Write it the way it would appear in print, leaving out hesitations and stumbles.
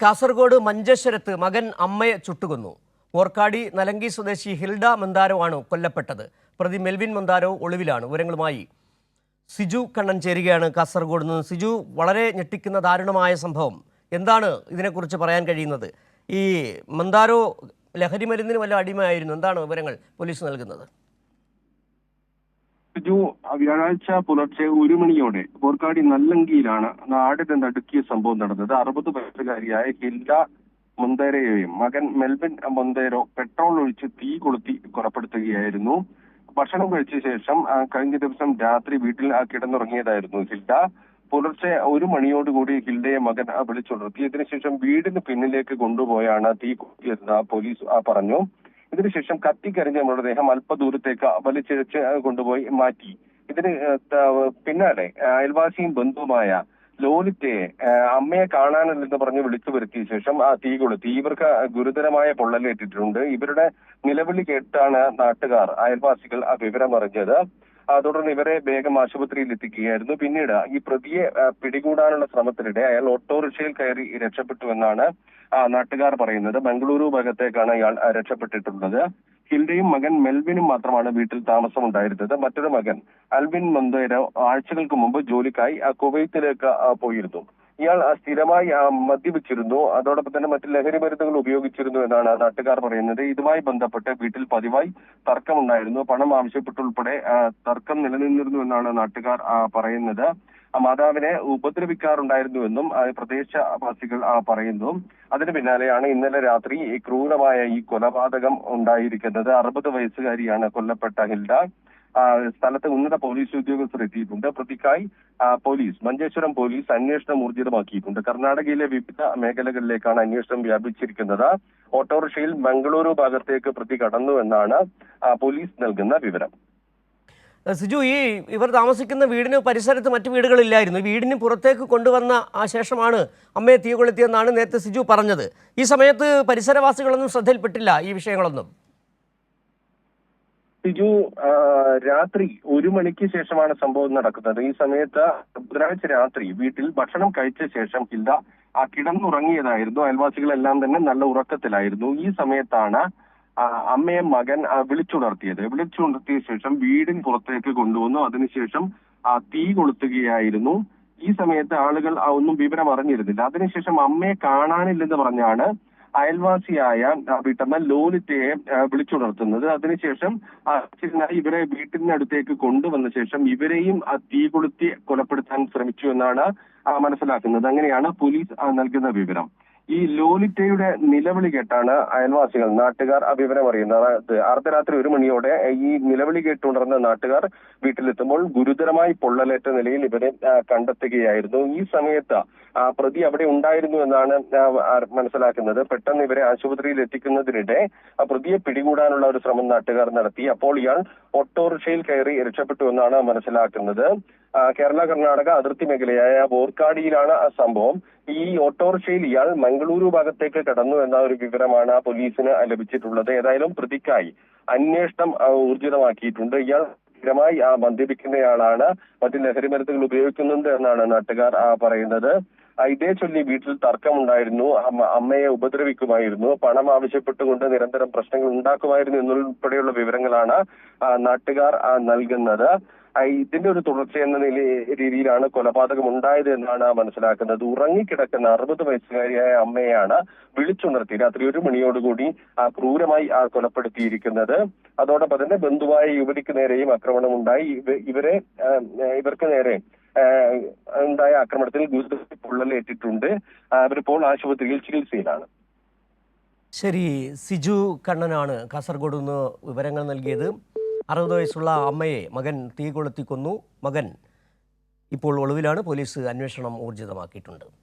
കാസർഗോഡ് മഞ്ചേശ്വരത്ത് മകൻ അമ്മയെ ചുട്ടുകൊന്നു. ഓർക്കാടി നലങ്കി സ്വദേശി ഹിൽഡ മന്ദാരോ ആണ് കൊല്ലപ്പെട്ടത്. പ്രതി മെൽവിൻ മന്ദാരോ ഒളിവിലാണ്. വിവരങ്ങളുമായി സിജു കണ്ണൻ ചേരുകയാണ് കാസർഗോഡ് നിന്ന്. സിജു, വളരെ ഞെട്ടിക്കുന്ന ദാരുണമായ സംഭവം. എന്താണ് ഇതിനെക്കുറിച്ച് പറയാൻ കഴിയുന്നത്? ഈ മന്ദാരോ ലഹരി മരുന്നിന് വല്ല അടിമയായിരുന്നു? എന്താണ് വിവരങ്ങൾ പോലീസ് നൽകുന്നത്? വ്യാഴാഴ്ച പുലർച്ചെ 1 മണിയോടെ പോർക്കാടി നല്ലങ്കിയിലാണ് നാടിനെ നടുക്കിയ സംഭവം നടന്നത്. 60 വയസ്സുകാരിയായ ഹിൽഡ മൊന്തേരയെയും മകൻ മെൽവിൻ മൊന്തേരോ പെട്രോൾ ഒഴിച്ച് തീ കൊളുത്തി കൊലപ്പെടുത്തുകയായിരുന്നു. ഭക്ഷണം കഴിച്ച ശേഷം കഴിഞ്ഞ ദിവസം രാത്രി വീട്ടിൽ കിടന്നുറങ്ങിയതായിരുന്നു ഹിൽഡ. പുലർച്ചെ 1 മണിയോടുകൂടി ഹിൽഡയെ മകൻ വിളിച്ചുണർത്തി. ഇതിനുശേഷം വീടിന് പിന്നിലേക്ക് കൊണ്ടുപോയാണ് തീ കൊളുത്തിയതെന്ന് പോലീസ് പറഞ്ഞു. ഇതിനുശേഷം കത്തിക്കരിഞ്ഞ മൃതദേഹം അല്പദൂരത്തേക്ക് വലിച്ചിഴച്ച് കൊണ്ടുപോയി മാറ്റി. ഇതിന് പിന്നാലെ അയൽവാസിയും ബന്ധുവുമായ ലോലിറ്റയെ അമ്മയെ കാണാനില്ലെന്ന് പറഞ്ഞ് വിളിച്ചു വരുത്തിയ ശേഷം തീ കൊളുത്തി. ഇവർക്ക് ഗുരുതരമായ പൊള്ളലേറ്റിട്ടുണ്ട്. ഇവരുടെ നിലവിളി കേട്ടാണ് നാട്ടുകാർ, അയൽവാസികൾ വിവരം അറിഞ്ഞത്. തുടർന്ന് ഇവരെ വേഗം ആശുപത്രിയിൽ എത്തിക്കുകയായിരുന്നു. പിന്നീട് ഈ പ്രതിയെ പിടികൂടാനുള്ള ശ്രമത്തിനിടെ അയാൾ ഓട്ടോറിക്ഷയിൽ കയറി രക്ഷപ്പെട്ടുവെന്നാണ് നാട്ടുകാർ പറയുന്നത്. ബംഗളൂരു ഭാഗത്തേക്കാണ് ഇയാൾ രക്ഷപ്പെട്ടിട്ടുള്ളത്. ഹിൽഡയും മകൻ മെൽവിനും മാത്രമാണ് വീട്ടിൽ താമസമുണ്ടായിരുന്നത്. മറ്റൊരു മകൻ അൽവിൻ മൊന്തേരോ ആഴ്ചകൾക്ക് മുമ്പ് ജോലിക്കായി കുവൈത്തിലേക്ക് പോയിരുന്നു. ഇയാൾ സ്ഥിരമായി മദ്യപിച്ചിരുന്നു. അതോടൊപ്പം തന്നെ മറ്റ് ലഹരി മരുന്നുകൾ ഉപയോഗിച്ചിരുന്നു എന്നാണ് നാട്ടുകാർ പറയുന്നത്. ഇതുമായി ബന്ധപ്പെട്ട് വീട്ടിൽ പതിവായി തർക്കമുണ്ടായിരുന്നു. പണം ആവശ്യപ്പെട്ടുൾപ്പെടെ തർക്കം നിലനിന്നിരുന്നു എന്നാണ് നാട്ടുകാർ പറയുന്നത്. മാതാവിനെ ഉപദ്രവിക്കാറുണ്ടായിരുന്നുവെന്നും പ്രദേശവാസികൾ പറയുന്നു. അതിന് പിന്നാലെയാണ് ഇന്നലെ രാത്രി ക്രൂരമായ ഈ കൊലപാതകം ഉണ്ടായിരിക്കുന്നത്. 60 വയസ്സുകാരിയാണ് കൊല്ലപ്പെട്ട ഹിൽഡ. സ്ഥലത്ത് ഉന്നത പോലീസ് ഉദ്യോഗസ്ഥർ എത്തിയിട്ടുണ്ട്. പ്രതിക്കായി മഞ്ചേശ്വരം പോലീസ് അന്വേഷണം ഊർജിതമാക്കിയിട്ടുണ്ട്. കർണാടകയിലെ വിവിധ മേഖലകളിലേക്കാണ് അന്വേഷണം വ്യാപിച്ചിരിക്കുന്നത്. ഓട്ടോറിക്ഷയിൽ ബംഗളൂരു ഭാഗത്തേക്ക് പ്രതി കടന്നുവെന്നാണ് പോലീസ് നൽകുന്ന വിവരം. സിജു, ഇവർ താമസിക്കുന്ന വീടിന് പരിസരത്ത് മറ്റു വീടുകളില്ലായിരുന്നു. വീടിന് പുറത്തേക്ക് കൊണ്ടുവന്ന ശേഷമാണ് അമ്മയെ തീ കൊളുത്തിയെന്നാണ് നേരത്തെ സിജു പറഞ്ഞത്. ഈ സമയത്ത് പരിസരവാസികളൊന്നും ശ്രദ്ധയിൽപ്പെട്ടില്ല ഈ വിഷയങ്ങളൊന്നും? സിജു, രാത്രി 1 മണിക്ക് ശേഷമാണ് സംഭവം നടക്കുന്നത്. ഈ സമയത്ത് ബുധനാഴ്ച രാത്രി വീട്ടിൽ ഭക്ഷണം കഴിച്ച ശേഷം ഹിൽഡ കിടന്നുറങ്ങിയതായിരുന്നു. അയൽവാസികളെല്ലാം തന്നെ നല്ല ഉറക്കത്തിലായിരുന്നു. ഈ സമയത്താണ് അമ്മയെ മകൻ വിളിച്ചുണർത്തിയ ശേഷം വീടിന് പുറത്തേക്ക് കൊണ്ടുവന്നു. അതിനുശേഷം തീ കൊളുത്തുകയായിരുന്നു. ഈ സമയത്ത് ആളുകൾ ഒന്നും വിവരം അറിഞ്ഞിരുന്നില്ല. അതിനുശേഷം അമ്മയെ കാണാനില്ലെന്ന് പറഞ്ഞാണ് അയൽവാസിയായ വീട്ടമ്മ ലോലിറ്റയെ വിളിച്ചുണർത്തുന്നത്. അതിനുശേഷം ഇവരെ വീട്ടിനടുത്തേക്ക് കൊണ്ടുവന്ന ശേഷം ഇവരെയും തീ കൊളുത്തി കൊലപ്പെടുത്താൻ ശ്രമിച്ചു എന്നാണ് മനസ്സിലാക്കുന്നത്. അങ്ങനെയാണ് പോലീസ് നൽകുന്ന വിവരം. ഈ ലോലിറ്റയുടെ നിലവിളി കേട്ടാണ് അയൽവാസികൾ, നാട്ടുകാർ വിവരം അറിയുന്നത്. അർദ്ധരാത്രി 1 മണിയോടെ ഈ നിലവിളി കേട്ടുണർന്ന നാട്ടുകാർ വീട്ടിലെത്തുമ്പോൾ ഗുരുതരമായി പൊള്ളലേറ്റ നിലയിൽ ഇവരെ കണ്ടെത്തുകയായിരുന്നു. ഈ സമയത്ത് പ്രതി അവിടെ ഉണ്ടായിരുന്നു എന്നാണ് മനസ്സിലാക്കുന്നത്. പെട്ടെന്ന് ഇവരെ ആശുപത്രിയിൽ എത്തിക്കുന്നതിനിടെ പ്രതിയെ പിടികൂടാനുള്ള ഒരു ശ്രമം നാട്ടുകാർ നടത്തി. അപ്പോൾ ഇയാൾ ഓട്ടോറിക്ഷയിൽ കയറി രക്ഷപ്പെട്ടു എന്നാണ് മനസ്സിലാക്കുന്നത്. കേരള കർണാടക അതിർത്തി മേഖലയായ ബോർക്കാടിയിലാണ് സംഭവം. ഈ ഓട്ടോറിക്ഷയിൽ ഇയാൾ മംഗളൂരു ഭാഗത്തേക്ക് കടന്നു എന്ന ഒരു വിവരമാണ് പോലീസിന് ലഭിച്ചിട്ടുള്ളത്. ഏതായാലും പ്രതിക്കായി അന്വേഷണം ഊർജിതമാക്കിയിട്ടുണ്ട്. ഇയാൾ സ്ഥിരമായി മദ്യപിക്കുന്നയാളാണ്, മറ്റ് ലഹരി മരുന്നുകൾ ഉപയോഗിക്കുന്നുണ്ട് എന്നാണ് നാട്ടുകാർ പറയുന്നത്. ഇതേ ചൊല്ലി വീട്ടിൽ തർക്കമുണ്ടായിരുന്നു. അമ്മയെ ഉപദ്രവിക്കുമായിരുന്നു, പണം ആവശ്യപ്പെട്ടുകൊണ്ട് നിരന്തരം പ്രശ്നങ്ങൾ ഉണ്ടാക്കുമായിരുന്നു എന്നുൾപ്പെടെയുള്ള വിവരങ്ങളാണ് നാട്ടുകാർ നൽകുന്നത്. ഇതിന്റെ ഒരു തുടർച്ചയെന്ന രീതിയിലാണ് കൊലപാതകം ഉണ്ടായത് എന്നാണ് മനസ്സിലാക്കുന്നത്. ഉറങ്ങിക്കിടക്കുന്ന 60 വയസ്സുകാരിയായ അമ്മയെയാണ് വിളിച്ചുണർത്തി രാത്രി 1 മണിയോടുകൂടി ക്രൂരമായി കൊലപ്പെടുത്തിയിരിക്കുന്നത്. അതോടൊപ്പം തന്നെ ബന്ധുവായ യുവതിക്ക് നേരെയും ആക്രമണം ഉണ്ടായി. ഇവർക്ക് നേരെ ഉണ്ടായ ആക്രമണത്തിൽ ഗുരുതര പൊള്ളലേറ്റിട്ടുണ്ട്. അവരിപ്പോൾ ആശുപത്രിയിൽ ചികിത്സയിലാണ്. ശരി, സിജു കണ്ണനാണ് കാസർഗോഡ് നിന്ന് വിവരങ്ങൾ നൽകിയത്. 60 വയസ്സുള്ള അമ്മയെ മകൻ തീ കൊളുത്തി കൊന്നു. മകൻ ഇപ്പോൾ ഒളിവിലാണ്. പോലീസ് അന്വേഷണം ഊർജിതമാക്കിയിട്ടുണ്ട്.